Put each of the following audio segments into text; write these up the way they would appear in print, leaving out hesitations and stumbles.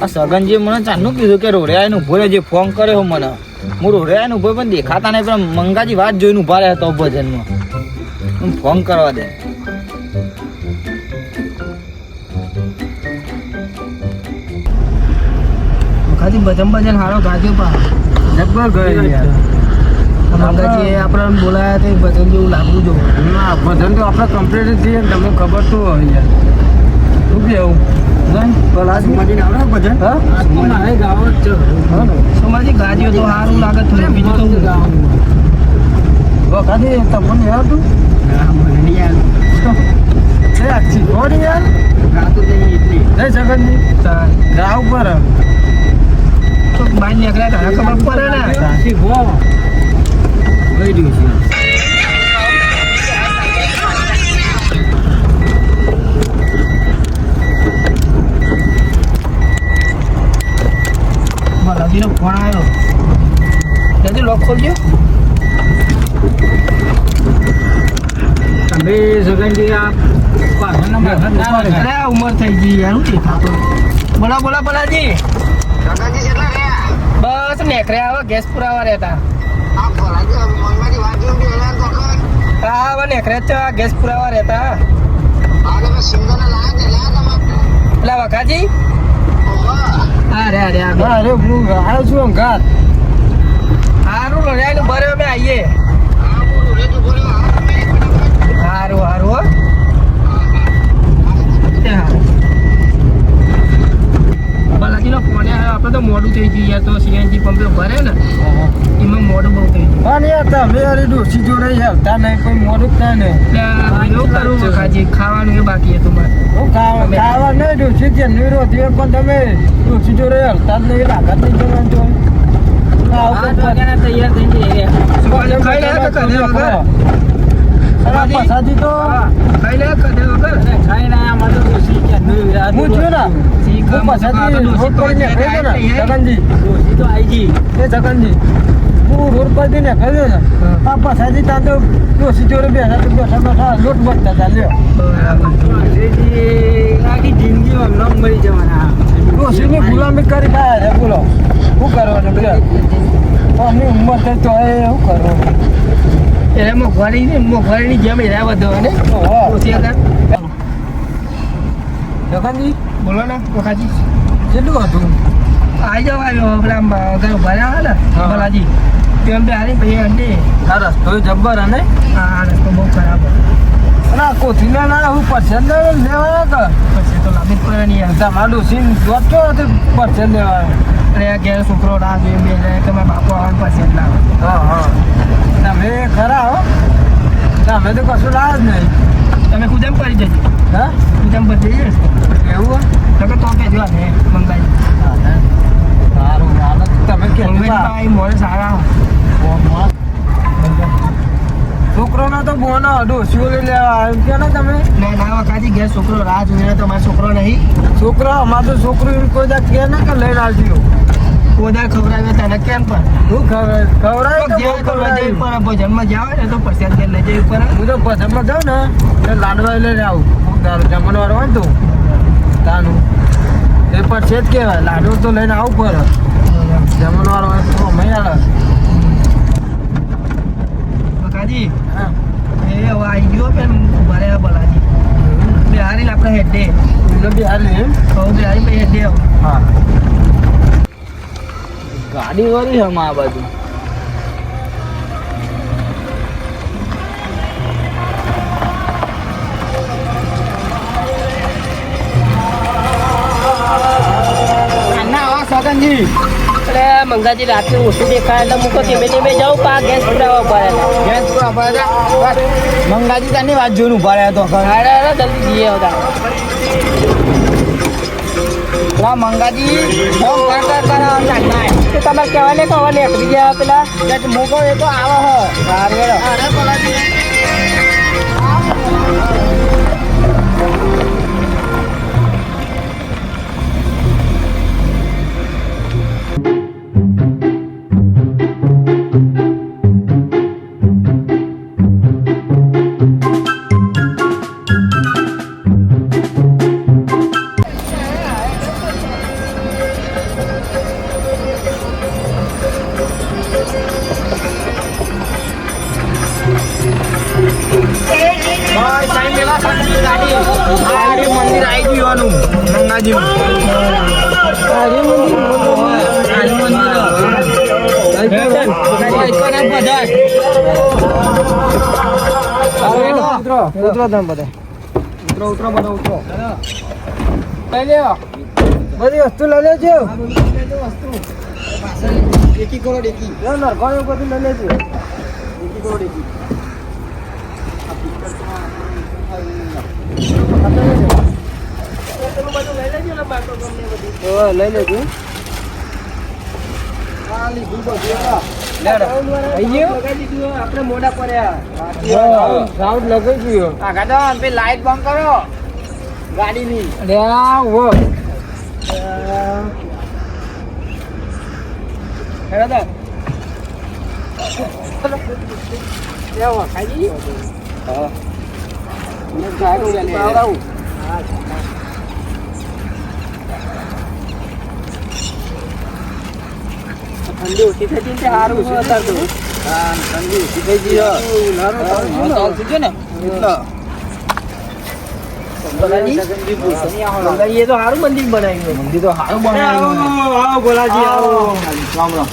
આ સગનજી મને ચાંદનું કીધું કે રોડિયાનું ઉભો જે ફોન કર્યો મને હું રોડિયાનું ઉભો પણ દેખાતા નહીં પણ મંગાજી વાત જોઈને ઉભા રહ્યા તો ભજનમાં હું ફોન કરવા દે ખાલી ભજન હારો ગાજ્યો પા જબ્બર ગયો યાર મંગાજી આપણને બોલાયા તો ભજન જેવું લાગવું જો ના ભજન તો આપણે કમ્પ્લીટ છીએ તમને ખબર તો હોય યાર શું કેવું સોમાજી ગાજ્યો તો સારું લાગે થોડું બીજું તો વખાથી તમને આવતું ગાવ પર તો બાઈ નીકળ્યા ખબર પડે ને ભલાજીનો ફોન આવ્યો ત્યાંથી લોક ખોલજો તમે સગનજી આ ઉંમર થઈ ગઈ યાર શું થતો બોલા ભલાજી બસ નેકર્યા હવે ગેસ પુરાવા રહેતા હા હવે નેકર્યા છે ગેસ પુરાવા રહેતા પેલા વખાજી અરે હું આવ્યો છું ઘાત સારું લડાઈ ભરે અમે આવીએ સારું બાલાજીનો ફોન આવ્યો આપણે તો મોડું થઈ ગયું યાર તો સીએનજી પંપે ભરે ને એમાં મોડું બહુ થઈ ગયું પણ યાર તમે અરે ડોસી જોડે હેલતા નહીં કોઈ મોડું જ થાય ને એવું કરું વખાજી ખાવાનું એ બાકી હતું મારે હું ખાવા નહીં ડોસી કે નહીં રોતી પણ તમે ડોસી જોડે હેલતા જ નહીં લાગત નહીં જવાનું તો તૈયાર થઈ જઈએ પસાજી તો ખાઈ લે કદે વગર ખાઈને આયા મારો ડોસી કે હું છું ને હું પસાજી રોડ પર ને ખાઈ ને જગનજી ડોસી તો આઈ ગઈ એ જગનજી હું રોડ પર ને ખાઈ ને આ પસાજી તા તો ડોસી જોડે બેઠા લોટ બચતા ચાલ્યો આખી જિંદગીમાં ન મરી જવાના ડોસીની ગુલામી કરી ખાયા છે બોલો શું કરવાનું બે આમની ઉંમર થઈ તો એ શું કરવાનું એટલે મોઘવારીની જેમ એરા વધો ને જગનજી બોલો ને વખાજી કેટલું હતું આવી જાવ આવ્યો પેલા ઘર ભર્યા ને ભલાજી તેમ બે હારી પછી અંડે આ રસ્તો જબ્બર અને આ રસ્તો બહુ ખરાબ ના કોથીના ના હું પસંદ લેવાયા કે પછી તો લાંબી પડે નહીં યાર તમારા ડોસીને જોતો હતો પસંદ લેવાયો અરે આ ઘેર છોકરો રાહ જોઈ બે જાય કે મારા બાપો આવવાનું પસંદ લાવે હા તમે ખરા હો તમે તો કશું લાવ જ નહીં તમે કુદમ કરી જજો હા કુદમ પર જઈએ એવું તો કે જો ને મંગાઈ સારું હાલત તમે કે મોડે સારા છોકરોનો તો બોનો ડોસીઓ લઈ લેવા આવ્યો કે ને તમે ના વખાતી ઘેર છોકરો રાહ જોઈને તો મારો છોકરો નહીં છોકરો અમારે તો છોકરો કોઈ દા કે ને કે લઈને આવજો કોદાર ખવડાવ્યો તને કેમ પણ શું ખવડાય ભજનમાં જાવ ને તો પ્રસાદ ઘેર લઈ જવું પડે હું તો ભજનમાં જાઉં ને એટલે લાડવા લઈને આવું તારું જમણવાર હોય ને તું તાનું એ પણ છે જ કહેવાય લાડુ તો લઈને આવવું પડે જમણવાર હોય તો અમે આવે બકાજી હા એ હવે આવી ગયો પેન ભરે બલાજી બિહારી આપણે હેડે બિહારી એમ બિહારી પછી હેડે હા ગાડી વાળી હમ આ બાજુ સગનજી એટલે મંગાજી રાત્રે ઓછું દેખાય એટલે મૂકો ધીમે જાઉં પા ગેસ પુરાવા પડે મંગાજી તાની વાત જોઈને ઉભા રહ્યા તો જલ્દી જઈએ બધા પેલા મંગાજી ફોન કરા તમે કહેવાય ને કહેવા નીકળી ગયા પેલા મોકો એ તો આવો હો સાઈન લેવા ગાડી મંદિર આવી ગયું ગંગાજી બધી વસ્તુ લઈ લેજો એકી કરોડ એકી નરખાનું બધું લઈ લેજો એકી કરોડ એકી લઈ લેજો આપણે મોડા પડ્યા રાઉન્ડ લગાઈ ગયો લાઈટ બંધ કરો ગાડીની અરે આવો ઠંડી ઓછી થઈ ગઈ સારું છે ઠંડી ઓછી થઈ ગઈ ચાલશે ને એ તો સારું મંદિર બનાવ્યું મંદિર તો સારું બનાવ્યું આવો બોલાજી આવો રામ રામ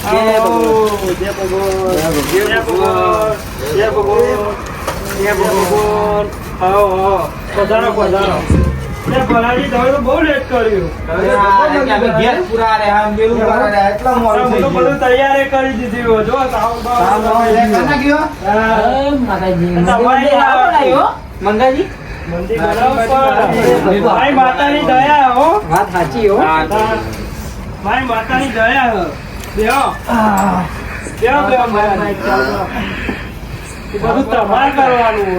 જય ભગવાન જય ભગવાન જય ભગવાન આવો પધારો પધારો ભલાજી તમે તો બહુ લેટ કર્યું બધું તૈયારી કરી દીધી હો જો મંગાજી મંદિર મારી માતાની દયા હો વાત સાચી હો મારી માતાની દયા હો બેહો બેહો બધું તમારે કરવાનું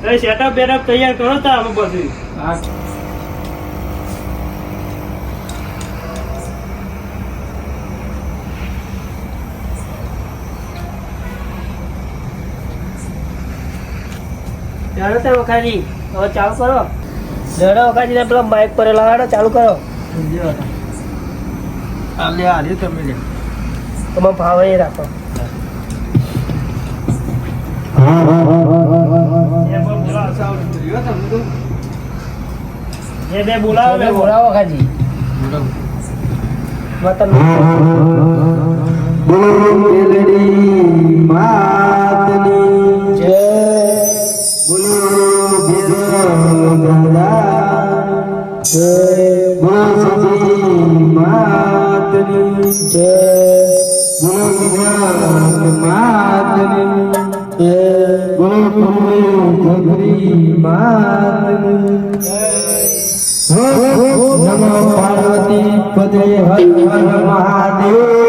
હોય સેટઅપ બેટઅપ તૈયાર કરો તા અમે પછી જાણો તે વખાજી હવે ચાલુ કરો જાણો વખાજી પેલા બાઇક પર લગાડો ચાલુ કરો તમે ભાવ એ રાખો જે બે બોલાવો બોલાવો વખાજી પાર્વતી પદે હર હર મહાદેવ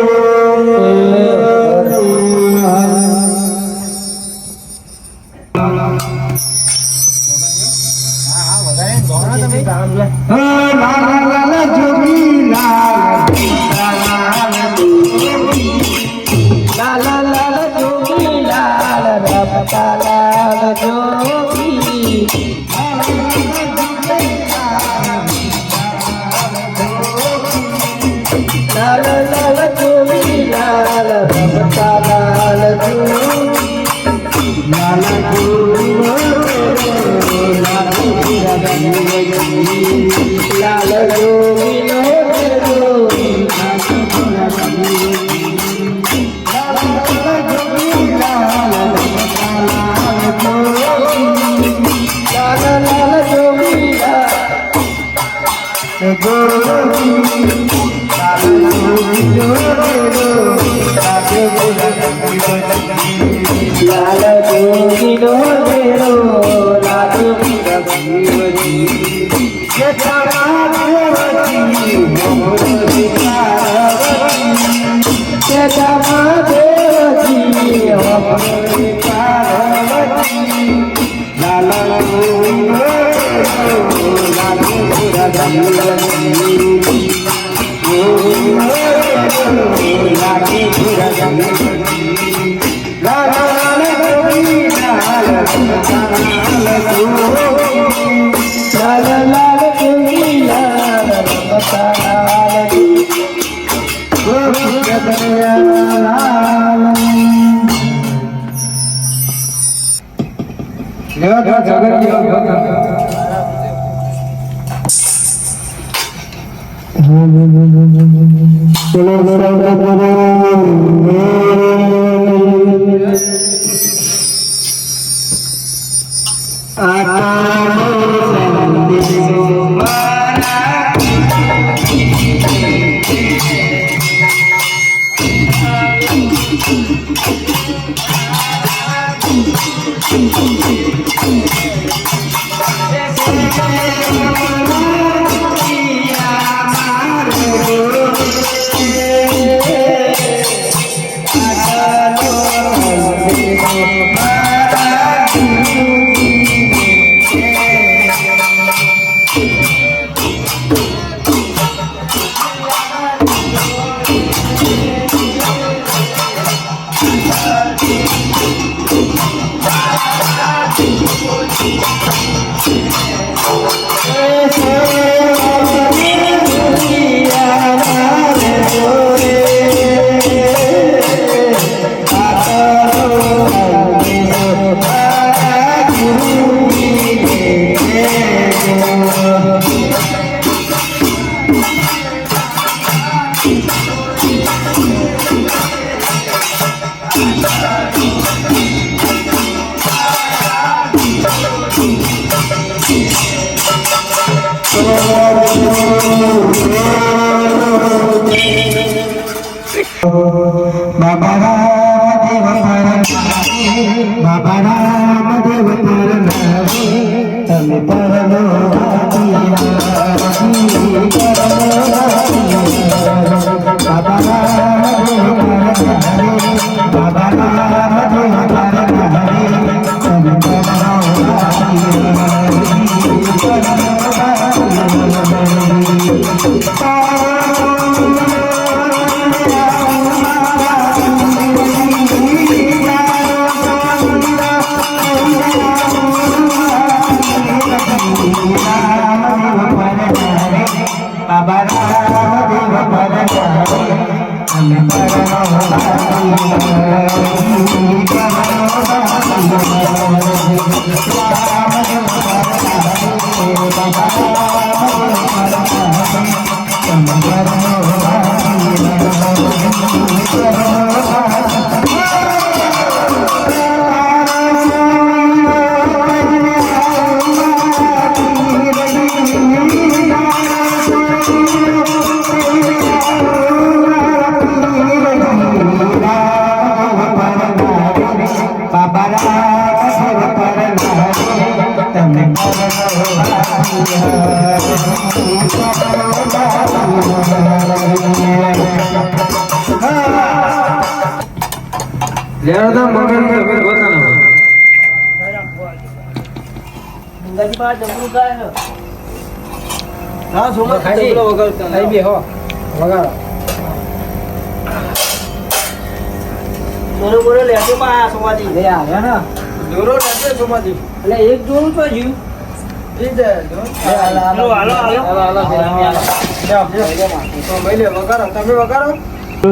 એક જોડું તો જ્યું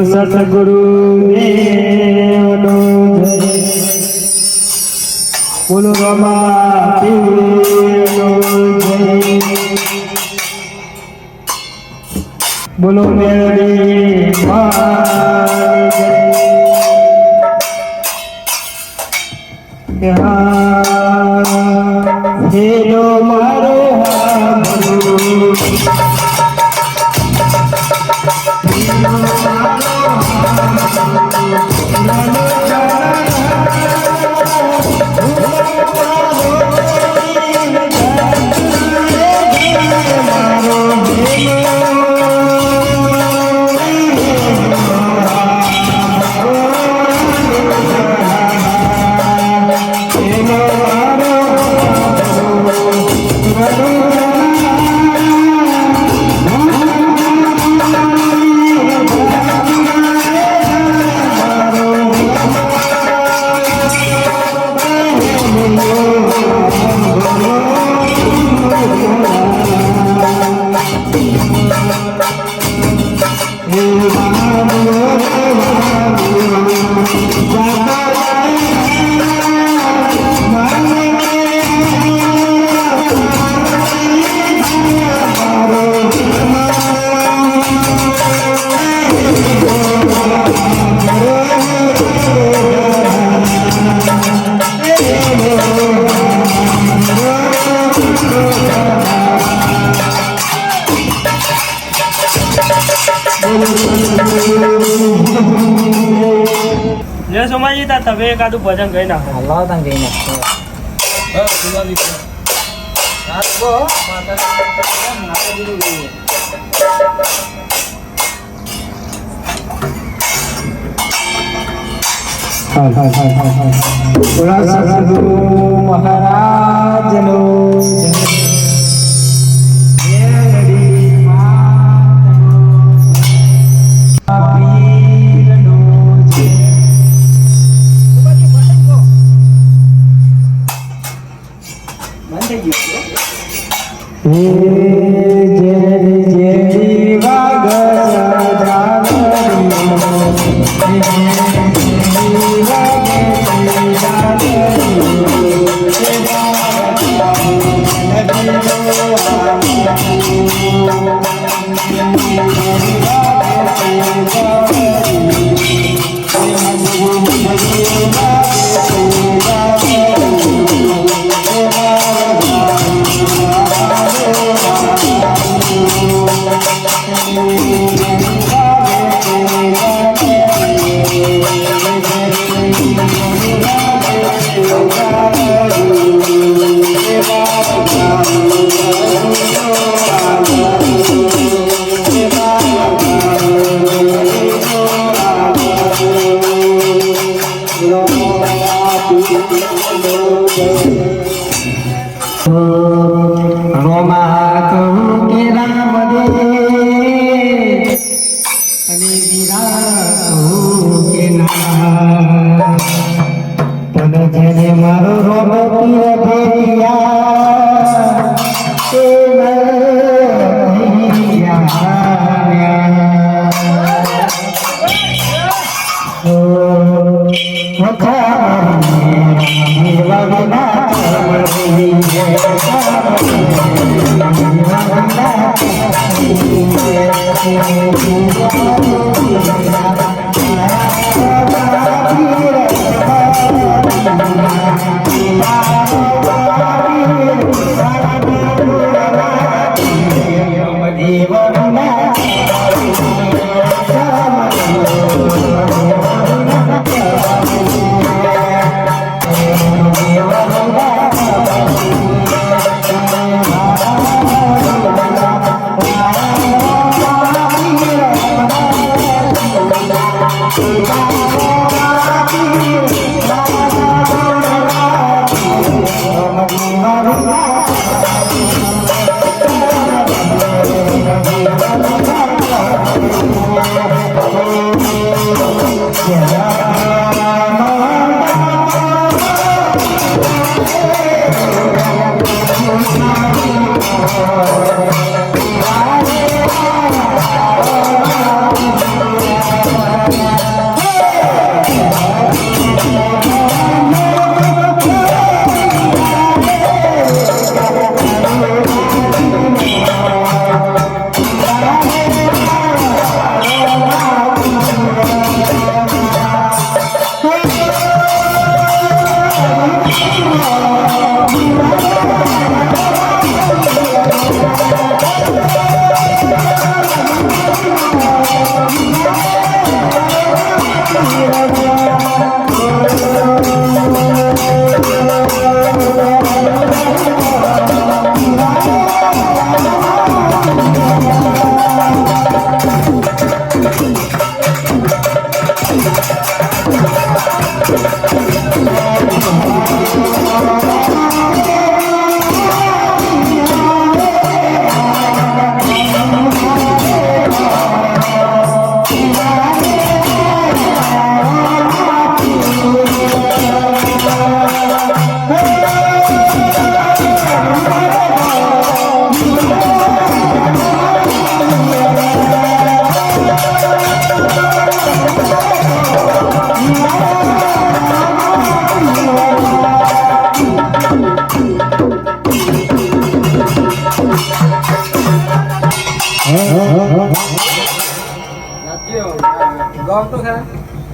સતગુરુ બોલો રમા બોલો મેળી હેલો મારો એકાદું ભજન ગઈ નાખો. હલાવ તને ગઈ નાખતો. મહારાજનો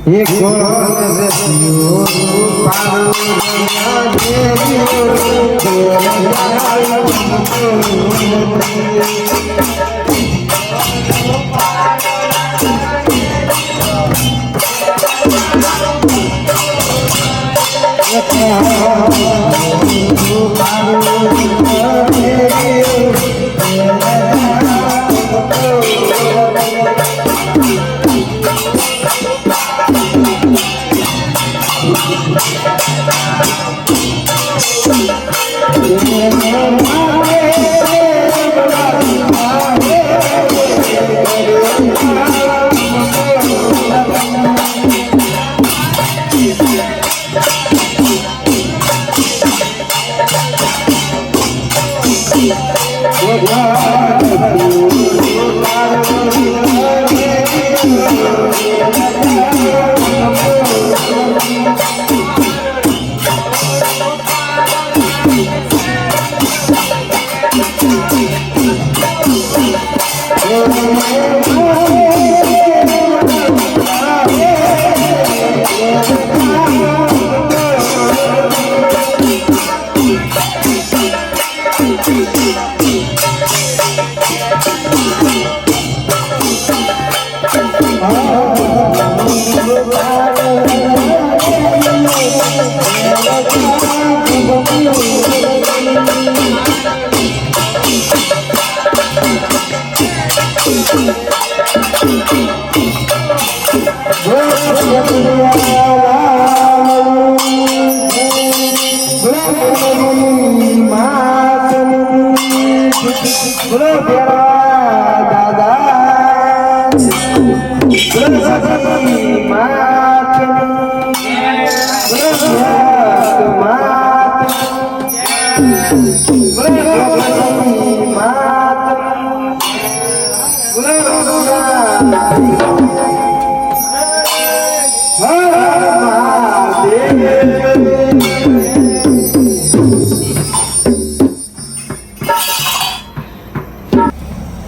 એક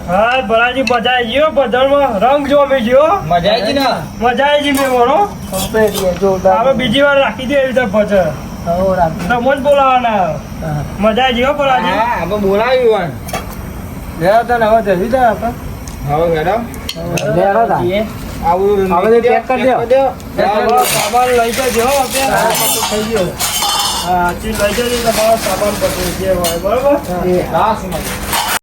હા બરાજી મજા આવી ગયો બધામાં રંગ જોવા મેં ગયો મજા આવી ને મજા આવી ગઈ મેં મારો આપણે બીજી વાર રાખી દે એવી રીતે ભજન રમો જ બોલાવાના મજા આવી ગયો બરાજી હા આપણે બોલાવ્યું લેવા તને હવે જઈ જાય આપણે હવે મેડમ લેવા તા આવું હવે પેક કરી દો સામાન લઈ જજો આપણે થઈ ગયો હા લઈ જજો તમારો સામાન બધું જે હોય બરોબર હા